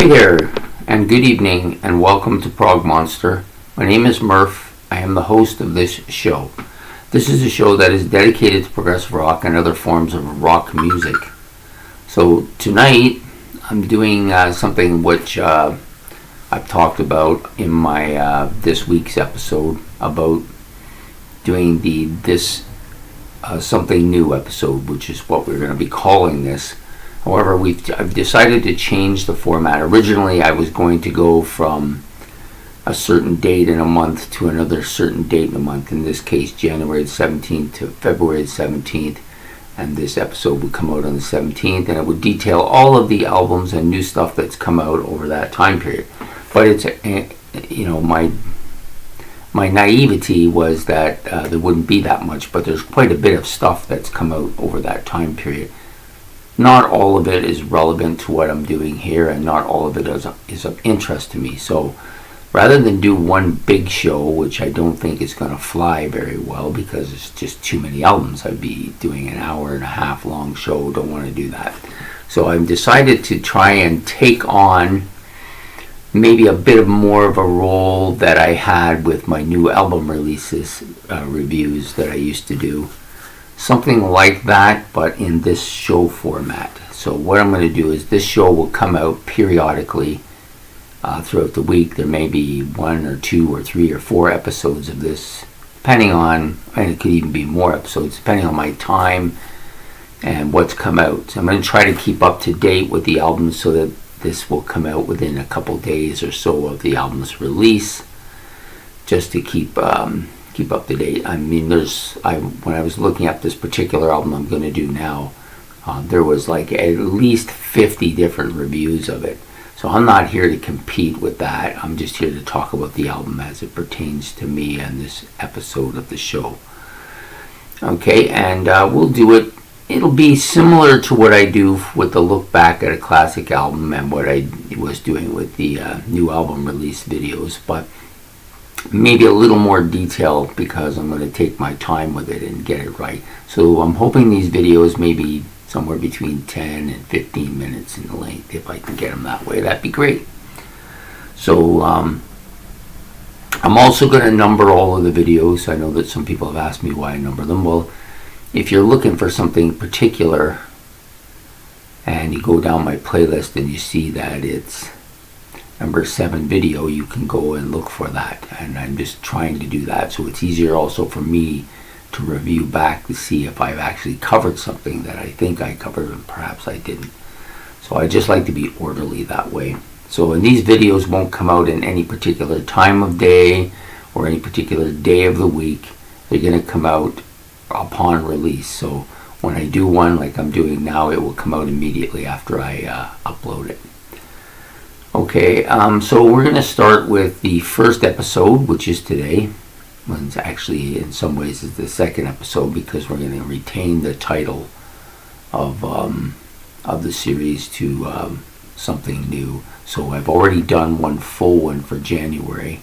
Hey there, and good evening, and welcome to Prog Monster. My name is Murph. I am the host of this show. This is a show that is dedicated to progressive rock and other forms of rock music. So tonight, I'm doing something which I've talked about in my this week's episode about doing this something new episode, which is what we're going to be calling this. However, I've decided to change the format. Originally, I was going to go from a certain date in a month to another certain date in a month. In this case, January the 17th to February the 17th. And this episode would come out on the 17th, and it would detail all of the albums and new stuff that's come out over that time period. But it's, my naivety was that there wouldn't be that much, but there's quite a bit of stuff that's come out over that time period. Not all of it is relevant to what I'm doing here, and not all of it is of interest to me. So rather than do one big show, which I don't think is going to fly very well because it's just too many albums, I'd be doing an hour and a half long show. Don't want to do that. So I've decided to try and take on maybe a bit more of a role that I had with my new album releases, reviews that I used to do. Something like that, but in this show format. So what I'm going to do is this show will come out periodically throughout the week. There may be 1 or 2 or 3 or 4 episodes of this, depending on, and it could even be more episodes, depending on my time and what's come out. So I'm going to try to keep up to date with the albums so that this will come out within a couple days or so of the album's release, just to keep up to date. I mean, when I was looking at this particular album I'm going to do now, there was like at least 50 different reviews of it. So I'm not here to compete with that. I'm just here to talk about the album as it pertains to me and this episode of the show. Okay, and we'll do it. It'll be similar to what I do with the look back at a classic album and what I was doing with the new album release videos, but maybe a little more detailed because I'm going to take my time with it and get it right. So I'm hoping these videos may be somewhere between 10 and 15 minutes in length. If I can get them that way, that'd be great. So I'm also going to number all of the videos. I know that some people have asked me why I number them. Well, if you're looking for something particular and you go down my playlist and you see that it's number 7 video, you can go and look for that, and I'm just trying to do that so it's easier also for me to review back to see if I've actually covered something that I think I covered and perhaps I didn't. So I just like to be orderly that way. So, and these videos won't come out in any particular time of day or any particular day of the week. They're going to come out upon release. So when I do one like I'm doing now, it will come out immediately after I upload it. Okay, so we're going to start with the first episode, which is today. It's actually, in some ways, is the second episode because we're going to retain the title of the series to something new. So I've already done one full one for January.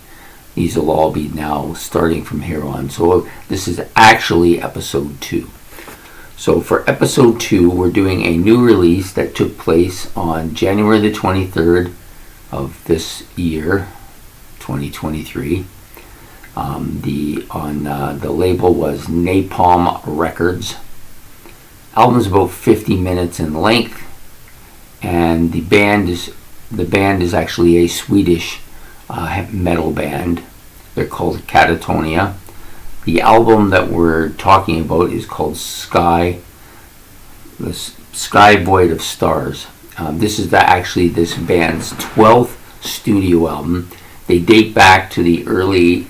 These will all be now starting from here on. So this is actually episode 2. So for episode 2, we're doing a new release that took place on January the 23rd of this year, 2023. The label was Napalm Records. Album's about 50 minutes in length, and the band is actually a Swedish metal band. They're called Katatonia. The album that we're talking about is called The Sky Void of Stars. This is actually this band's 12th studio album. They date back to the early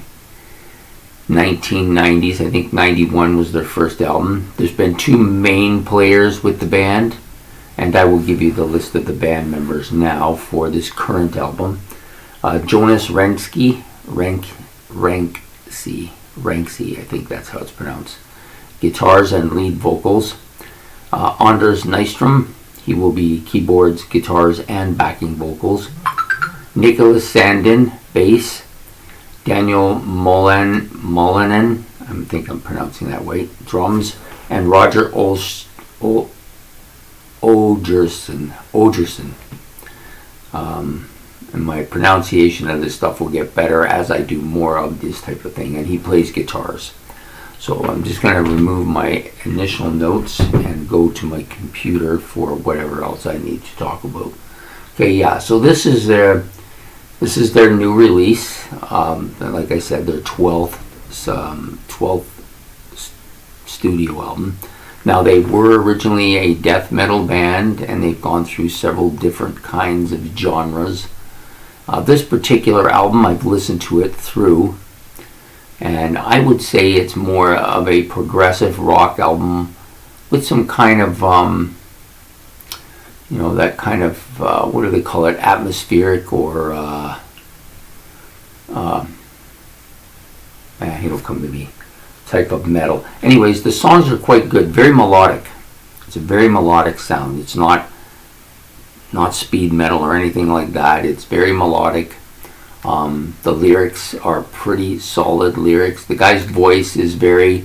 1990s. I think 91 was their first album. There's been 2 main players with the band, and I will give you the list of the band members now for this current album. Jonas Renksy, I think that's how it's pronounced. Guitars and lead vocals. Anders Nystrom, he will be keyboards, guitars, and backing vocals. Nicholas Sandin, bass. Daniel Mollinen, I think I'm pronouncing that right, drums. And Roger Ogerson. And my pronunciation of this stuff will get better as I do more of this type of thing. And he plays guitars. So I'm just going to remove my initial notes and go to my computer for whatever else I need to talk about. Okay, yeah, so this is their new release. Like I said, their 12th studio album. Now, they were originally a death metal band, and they've gone through several different kinds of genres. This particular album, I've listened to it through, and I would say it's more of a progressive rock album with some kind of, that kind of, what do they call it, atmospheric or, it'll come to me, type of metal. Anyways, the songs are quite good, very melodic. It's a very melodic sound. It's not speed metal or anything like that. It's very melodic. The lyrics are pretty solid lyrics. The guy's voice is very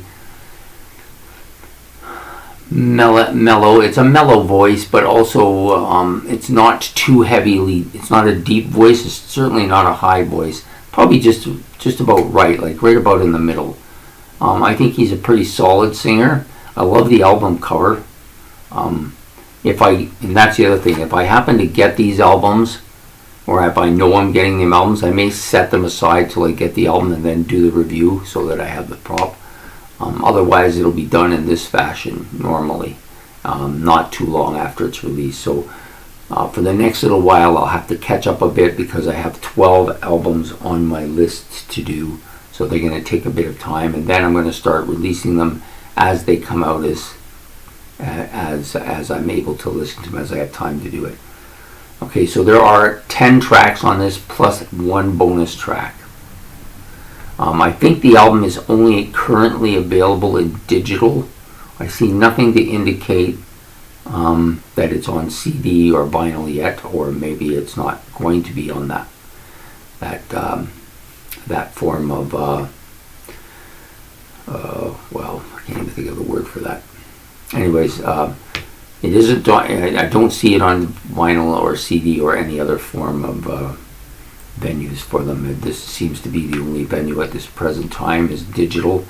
mellow. It's a mellow voice, but also it's not too heavily. It's not a deep voice. It's certainly not a high voice. Probably just about right, like right about in the middle. I think he's a pretty solid singer. I love the album cover. And that's the other thing. If I happen to get these albums, or if I know I'm getting them albums, I may set them aside till I get the album and then do the review so that I have the prop. Otherwise, it'll be done in this fashion normally, not too long after it's released. So for the next little while, I'll have to catch up a bit because I have 12 albums on my list to do. So they're going to take a bit of time, and then I'm going to start releasing them as they come out, as I'm able to listen to them, as I have time to do it. Okay, so there are 10 tracks on this plus one bonus track. I think the album is only currently available in digital. I see nothing to indicate that it's on CD or vinyl yet, or maybe it's not going to be on that form of well, I can't even think of the word for that. Anyways, it isn't. I don't see it on vinyl or CD or any other form of venues for them. This seems to be the only venue at this present time is digital,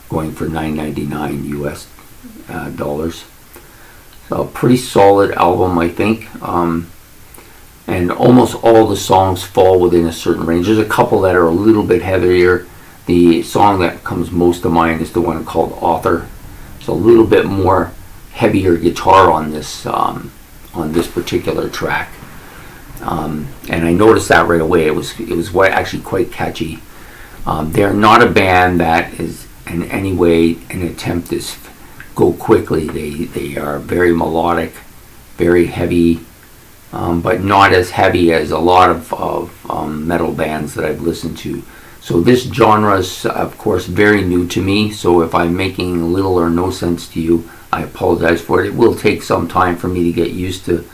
going for $9.99 US dollars. So a pretty solid album, I think. And almost all the songs fall within a certain range. There's a couple that are a little bit heavier. The song that comes most to mind is the one called Author. It's a little bit more heavier guitar on this particular track. And I noticed that right away. It was actually quite catchy. They're not a band that is in any way an attempt to go quickly. They are very melodic, very heavy, but not as heavy as a lot of metal bands that I've listened to. So this genre is, of course, very new to me. So if I'm making little or no sense to you, I apologize for it. It will take some time for me to get used to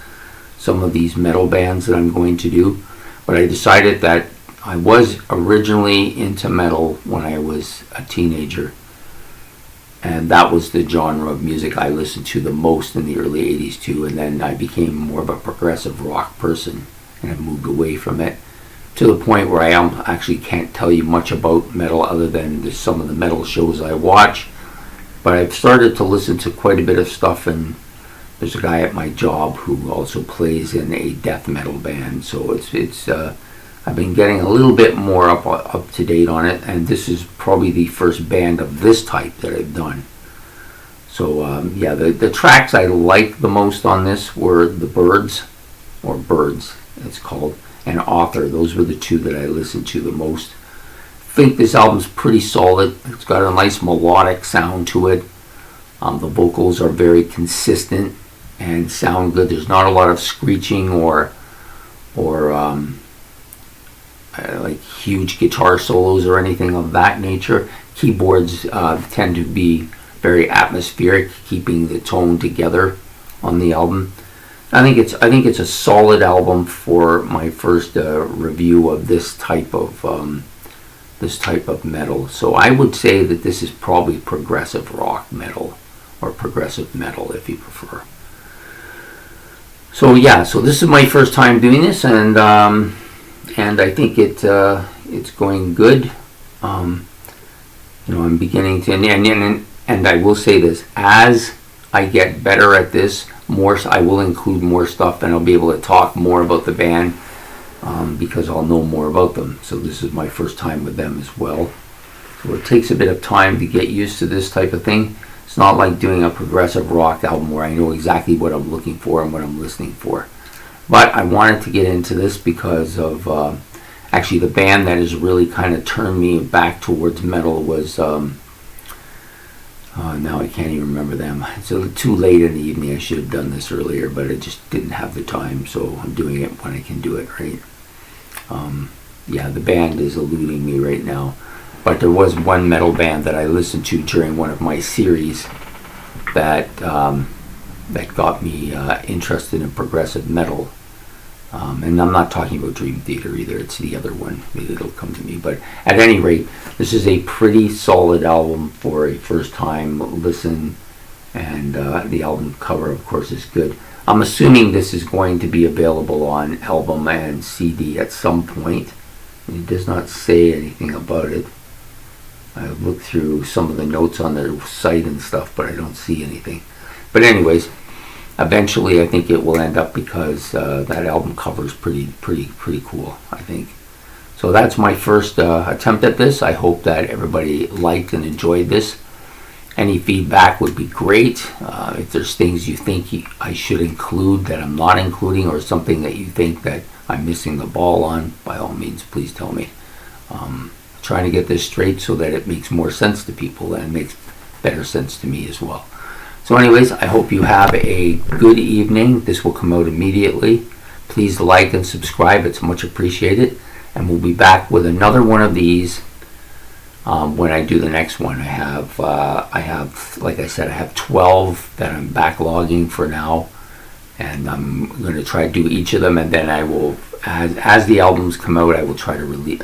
some of these metal bands that I'm going to do. But I decided that I was originally into metal when I was a teenager. And that was the genre of music I listened to the most in the early 80s too. And then I became more of a progressive rock person and have moved away from it to the point where I actually can't tell you much about metal other than some of the metal shows I watch. But I've started to listen to quite a bit of stuff, and there's a guy at my job who also plays in a death metal band. So it's I've been getting a little bit more up to date on it, and this is probably the first band of this type that I've done. So yeah, the tracks I liked the most on this were The Birds, or Birds it's called, and Author. Those were the two that I listened to the most. I think this album's pretty solid. It's got a nice melodic sound to it. The vocals are very consistent and sound good. There's not a lot of screeching or like huge guitar solos or anything of that nature. Keyboards tend to be very atmospheric, keeping the tone together on the album. I think it's a solid album for my first review of this type of metal. So I would say that this is probably progressive rock metal, or progressive metal if you prefer. So yeah, so this is my first time doing this, and I think it's going good. I'm beginning to, and I will say this: as I get better at this, I will include more stuff, and I'll be able to talk more about the band because I'll know more about them. So this is my first time with them as well. So it takes a bit of time to get used to this type of thing. It's not like doing a progressive rock album where I know exactly what I'm looking for and what I'm listening for. But I wanted to get into this because of actually the band that has really kind of turned me back towards metal was now I can't even remember them. It's too late in the evening. I should have done this earlier, but I just didn't have the time, so I'm doing it when I can do it, right? Yeah, the band is eluding me right now. But there was one metal band that I listened to during one of my series that got me interested in progressive metal. And I'm not talking about Dream Theater either. It's the other one. Maybe it'll come to me. But at any rate, this is a pretty solid album for a first-time listen. And the album cover, of course, is good. I'm assuming this is going to be available on album and CD at some point. It does not say anything about it. I looked through some of the notes on their site and stuff, but I don't see anything. But anyways, eventually I think it will end up because that album cover is pretty cool, I think. So that's my first attempt at this. I hope that everybody liked and enjoyed this. Any feedback would be great. If there's things you think I should include that I'm not including, or something that you think that I'm missing the ball on, by all means, please tell me. Trying to get this straight so that it makes more sense to people and makes better sense to me as well. So anyways, I hope you have a good evening. This will come out immediately. Please like and subscribe. It's much appreciated. And we'll be back with another one of these when I do the next one. I have, like I said, I have 12 that I'm backlogging for now. And I'm going to try to do each of them, and then I will, as the albums come out, I will try to really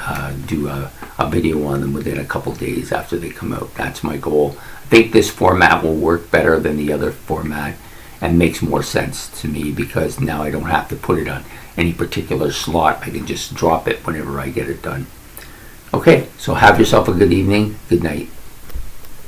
do a video on them within a couple days after they come out. That's my goal. I think this format will work better than the other format and makes more sense to me because now I don't have to put it on any particular slot. I can just drop it whenever I get it done. Okay, so have yourself a good evening. Good night.